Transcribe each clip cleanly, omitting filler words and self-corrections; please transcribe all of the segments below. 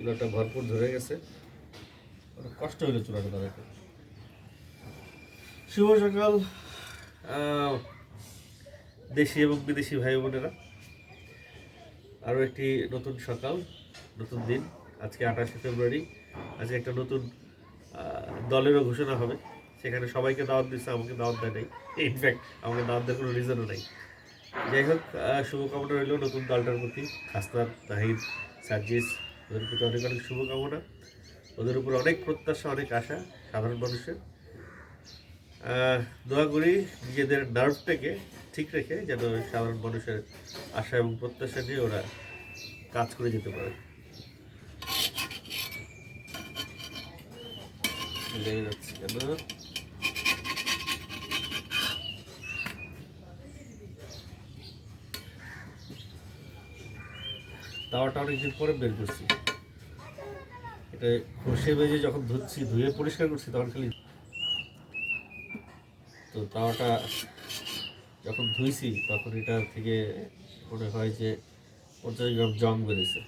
চুলাটা ভরপুর ধরে গেছে, অনেক কষ্ট হইলো চুলাটা ধরাতে। শুভ সকাল দেশি এবং বিদেশি ভাই বোনেরা, আরও একটি নতুন সকাল, নতুন দিন। আজকে 28শে ফেব্রুয়ারি। আজকে একটা নতুন দলেরও ঘোষণা হবে, সেখানে সবাইকে দাওয়াত দিচ্ছে, আমাকে দাওয়াত দেয় নাই। ইনফ্যাক্ট আমাকে দাওয়াত দেওয়ার কোনো রিজনও নেই। যাই হোক, শুভকামনা রইল নতুন দলটার প্রতি। হাসনাত, তাহিদ, সার্জিস, ওদের প্রতি অনেক অনেক শুভকামনা। ওদের উপর অনেক প্রত্যাশা, অনেক আশা সাধারণ মানুষের। দোয়া করি নিজেদের নার্ভটাকে ঠিক রেখে যেন সাধারণ মানুষের আশা এবং প্রত্যাশা নিয়ে ওরা কাজ করে যেতে পারে। কেন তাওয়াটা অনেকদিন পরে বের করছি, এটা ঘষে বেজে যখন ধুয়ে পরিষ্কার করছি তখন খালি, তো তাওয়াটা যখন ধুইছি তখন এটার থেকে মনে হয় যে 50 গ্রাম জং বেরিয়েছে।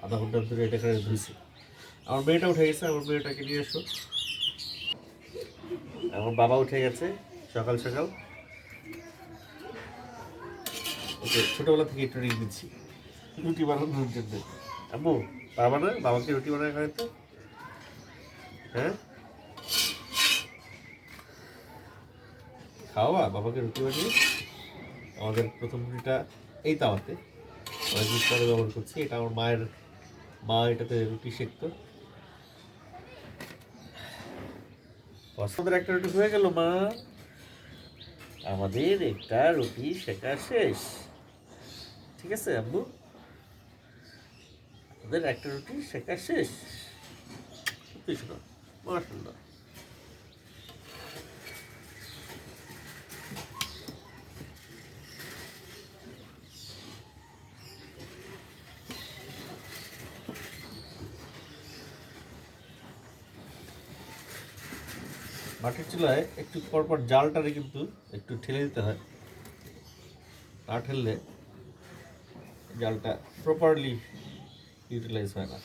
আধা ঘন্টার ধরে এটা করে ধুইছি। আমার মেয়েটা উঠে গেছে, আমার মেয়েটাকে নিয়ে এসো। আমার বাবা উঠে গেছে সকাল সকাল। ওকে ছোটবেলা থেকে ট্রেনিং দিচ্ছি রুটি বানানোর জন্য। আম্মু, পারবা না বাবাকে রুটি বানায় খাওয়াতে? হ্যাঁ, খাওয়া বাবাকে রুটি বানিয়ে। আমাদের প্রথম রুটিটা এই তাওয়াতে অনেকদিন পরে ব্যবহার করছি। এটা আমার মায়ের, মা এটাতে রুটি সেঁকতো। পছন্দের একটা রুটি হয়ে গেল মা, আমাদের একটা রুটি শেখা শেষ। ঠিক আছে আব্বু, আমাদের একটা রুটি শেখা শেষ। মাশাআল্লাহ। মাটির চুলায় একটু পরপর জালটারে কিন্তু একটু ঠেলে দিতে হয়, না ঠেললে জালটা প্রপারলি ইউটিলাইজ হয় না।